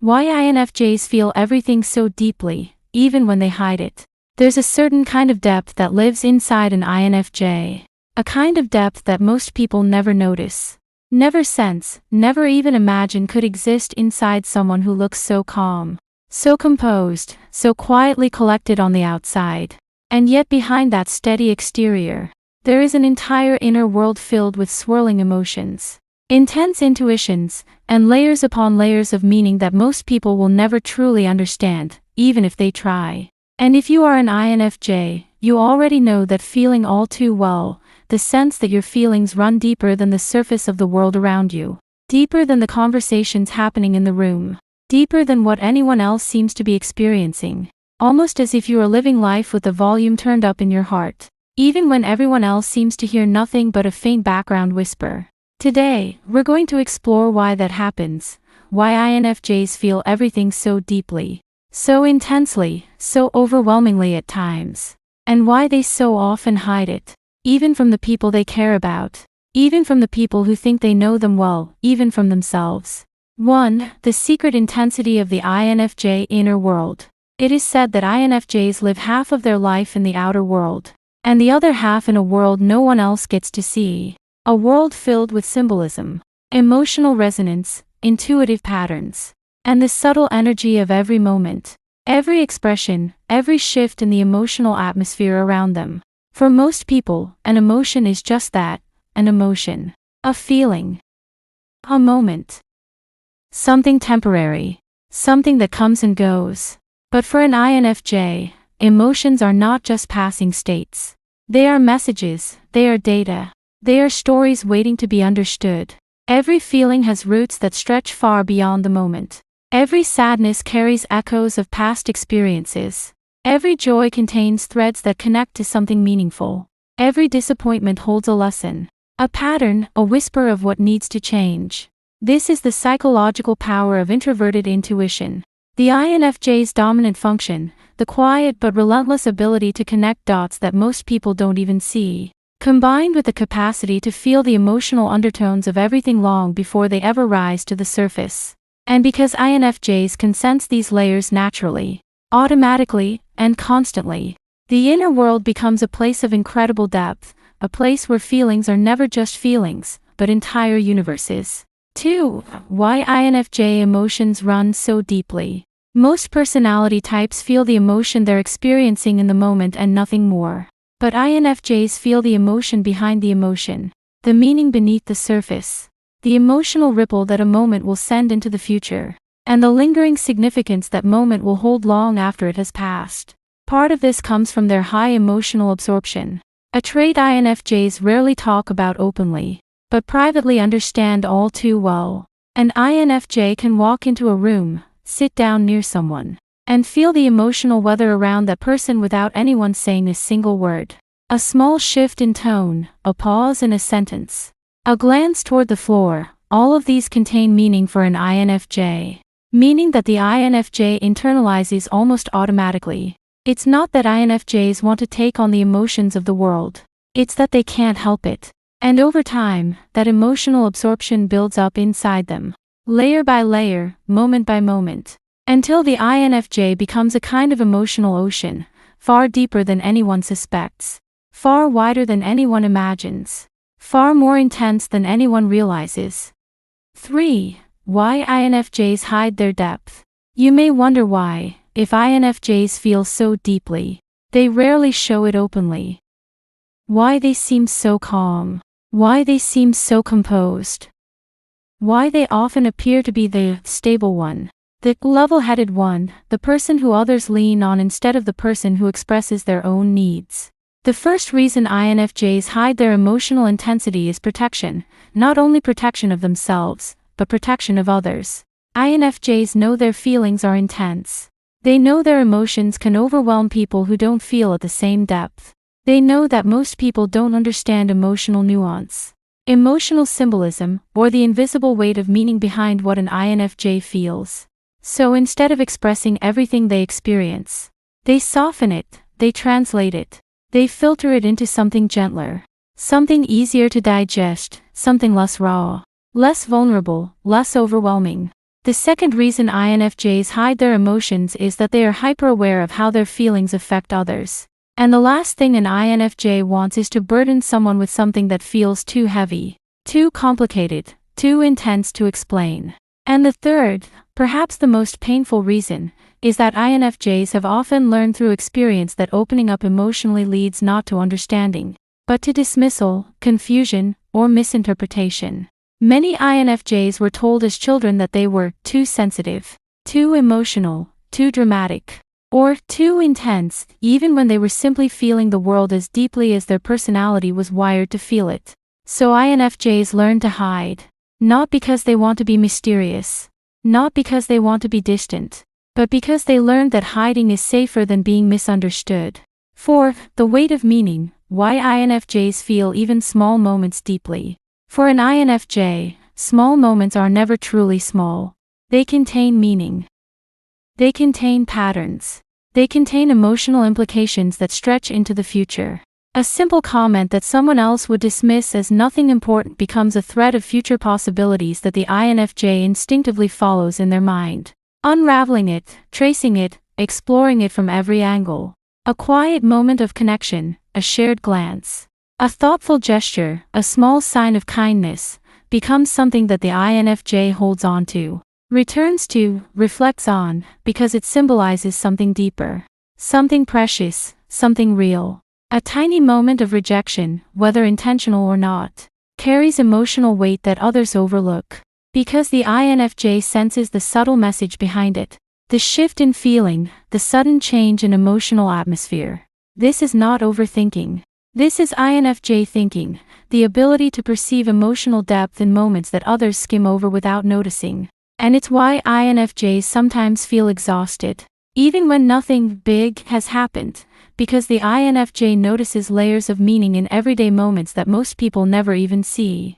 Why INFJs feel everything so deeply, even when they hide it. There's a certain kind of depth that lives inside an INFJ. A kind of depth that most people never notice, never sense, never even imagine could exist inside someone who looks so calm, so composed, so quietly collected on the outside. And yet behind that steady exterior, there is an entire inner world filled with swirling emotions, intense intuitions, and layers upon layers of meaning that most people will never truly understand, even if they try. And if you are an INFJ, you already know that feeling all too well, the sense that your feelings run deeper than the surface of the world around you, deeper than the conversations happening in the room, deeper than what anyone else seems to be experiencing, almost as if you are living life with the volume turned up in your heart, even when everyone else seems to hear nothing but a faint background whisper. Today, we're going to explore why that happens, why INFJs feel everything so deeply, so intensely, so overwhelmingly at times, and why they so often hide it, even from the people they care about, even from the people who think they know them well, even from themselves. 1. The secret intensity of the INFJ inner world. It is said that INFJs live half of their life in the outer world, and the other half in a world no one else gets to see. A world filled with symbolism, emotional resonance, intuitive patterns, and the subtle energy of every moment, every expression, every shift in the emotional atmosphere around them. For most people, an emotion is just that, an emotion, a feeling, a moment, something temporary, something that comes and goes. But for an INFJ, emotions are not just passing states. They are messages, they are data, they are stories waiting to be understood. Every feeling has roots that stretch far beyond the moment. Every sadness carries echoes of past experiences. Every joy contains threads that connect to something meaningful. Every disappointment holds a lesson, a pattern, a whisper of what needs to change. This is the psychological power of introverted intuition. The INFJ's dominant function, the quiet but relentless ability to connect dots that most people don't even see, combined with the capacity to feel the emotional undertones of everything long before they ever rise to the surface. And because INFJs can sense these layers naturally, automatically, and constantly, the inner world becomes a place of incredible depth, a place where feelings are never just feelings, but entire universes. 2. Why INFJ emotions run so deeply. Most personality types feel the emotion they're experiencing in the moment and nothing more. But INFJs feel the emotion behind the emotion, the meaning beneath the surface, the emotional ripple that a moment will send into the future, and the lingering significance that moment will hold long after it has passed. Part of this comes from their high emotional absorption, a trait INFJs rarely talk about openly, but privately understand all too well. An INFJ can walk into a room, sit down near someone, and feel the emotional weather around that person without anyone saying a single word. A small shift in tone, a pause in a sentence, a glance toward the floor, all of these contain meaning for an INFJ. Meaning that the INFJ internalizes almost automatically. It's not that INFJs want to take on the emotions of the world. It's that they can't help it. And over time, that emotional absorption builds up inside them, layer by layer, moment by moment, until the INFJ becomes a kind of emotional ocean, far deeper than anyone suspects, far wider than anyone imagines, far more intense than anyone realizes. 3. Why INFJs hide their depth. You may wonder why, if INFJs feel so deeply, they rarely show it openly. Why they seem so calm. Why they seem so composed. Why they often appear to be the stable one, the level-headed one, the person who others lean on instead of the person who expresses their own needs. The first reason INFJs hide their emotional intensity is protection, not only protection of themselves, but protection of others. INFJs know their feelings are intense. They know their emotions can overwhelm people who don't feel at the same depth. They know that most people don't understand emotional nuance, emotional symbolism, or the invisible weight of meaning behind what an INFJ feels. So instead of expressing everything they experience, they soften it, they translate it, they filter it into something gentler, something easier to digest, something less raw, less vulnerable, less overwhelming. The second reason INFJs hide their emotions is that they are hyper-aware of how their feelings affect others. And the last thing an INFJ wants is to burden someone with something that feels too heavy, too complicated, too intense to explain. And the third, perhaps the most painful reason, is that INFJs have often learned through experience that opening up emotionally leads not to understanding, but to dismissal, confusion, or misinterpretation. Many INFJs were told as children that they were too sensitive, too emotional, too dramatic, or too intense, even when they were simply feeling the world as deeply as their personality was wired to feel it. So INFJs learn to hide, not because they want to be mysterious, not because they want to be distant, but because they learned that hiding is safer than being misunderstood. 4. The weight of meaning, why INFJs feel even small moments deeply. For an INFJ, small moments are never truly small. They contain meaning. They contain patterns. They contain emotional implications that stretch into the future. A simple comment that someone else would dismiss as nothing important becomes a thread of future possibilities that the INFJ instinctively follows in their mind, unraveling it, tracing it, exploring it from every angle. A quiet moment of connection, a shared glance, a thoughtful gesture, a small sign of kindness, becomes something that the INFJ holds on to, returns to, reflects on, because it symbolizes something deeper, something precious, something real. A tiny moment of rejection, whether intentional or not, carries emotional weight that others overlook, because the INFJ senses the subtle message behind it, the shift in feeling, the sudden change in emotional atmosphere. This is not overthinking. This is INFJ thinking, the ability to perceive emotional depth in moments that others skim over without noticing. And it's why INFJs sometimes feel exhausted, even when nothing big has happened, because the INFJ notices layers of meaning in everyday moments that most people never even see.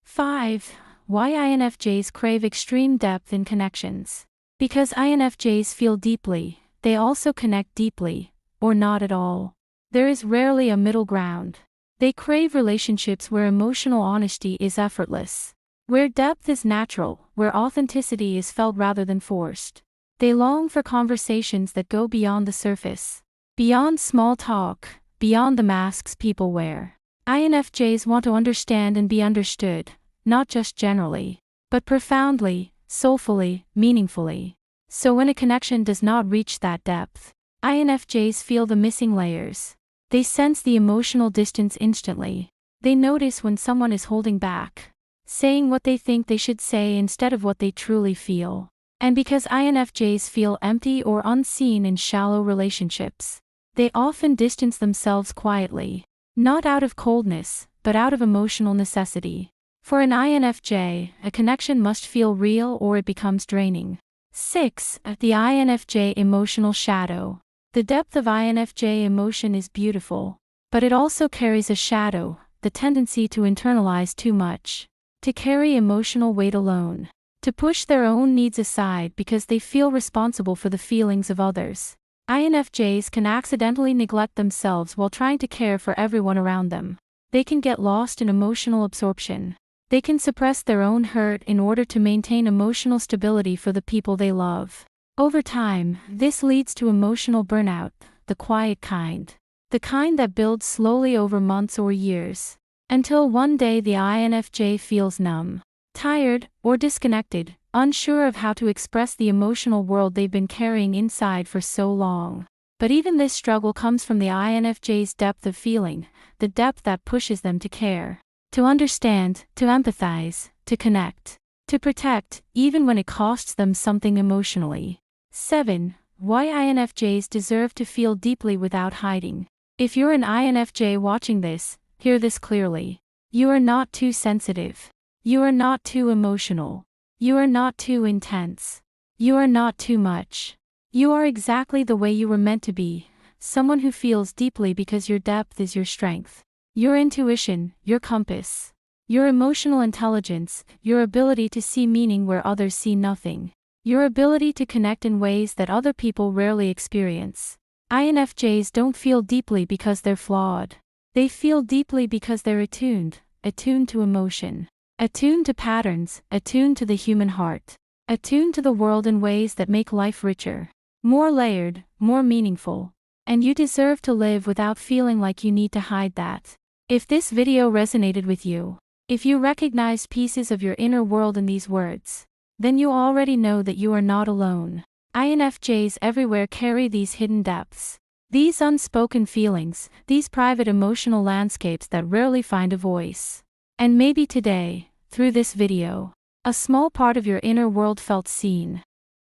5. Why INFJs crave extreme depth in connections. Because INFJs feel deeply, they also connect deeply, or not at all. There is rarely a middle ground. They crave relationships where emotional honesty is effortless, where depth is natural, where authenticity is felt rather than forced. They long for conversations that go beyond the surface, beyond small talk, beyond the masks people wear. INFJs want to understand and be understood, not just generally, but profoundly, soulfully, meaningfully. So when a connection does not reach that depth, INFJs feel the missing layers. They sense the emotional distance instantly. They notice when someone is holding back, saying what they think they should say instead of what they truly feel. And because INFJs feel empty or unseen in shallow relationships, they often distance themselves quietly, not out of coldness, but out of emotional necessity. For an INFJ, a connection must feel real or it becomes draining. 6. The INFJ emotional shadow. The depth of INFJ emotion is beautiful, but it also carries a shadow, the tendency to internalize too much, to carry emotional weight alone, to push their own needs aside because they feel responsible for the feelings of others. INFJs can accidentally neglect themselves while trying to care for everyone around them. They can get lost in emotional absorption. They can suppress their own hurt in order to maintain emotional stability for the people they love. Over time, this leads to emotional burnout, the quiet kind. The kind that builds slowly over months or years, until one day the INFJ feels numb, tired, or disconnected, unsure of how to express the emotional world they've been carrying inside for so long. But even this struggle comes from the INFJ's depth of feeling, the depth that pushes them to care, to understand, to empathize, to connect, to protect, even when it costs them something emotionally. 7. Why INFJs deserve to feel deeply without hiding. If you're an INFJ watching this, hear this clearly. You are not too sensitive. You are not too emotional. You are not too intense. You are not too much. You are exactly the way you were meant to be, someone who feels deeply because your depth is your strength. Your intuition, your compass, your emotional intelligence, your ability to see meaning where others see nothing, your ability to connect in ways that other people rarely experience. INFJs don't feel deeply because they're flawed. They feel deeply because they're attuned to emotion, attuned to patterns, attuned to the human heart. attuned to the world in ways that make life richer, more layered, more meaningful. And you deserve to live without feeling like you need to hide that. If this video resonated with you, if you recognize pieces of your inner world in these words, then you already know that you are not alone. INFJs everywhere carry these hidden depths, these unspoken feelings, these private emotional landscapes that rarely find a voice. And maybe today, through this video, a small part of your inner world felt seen.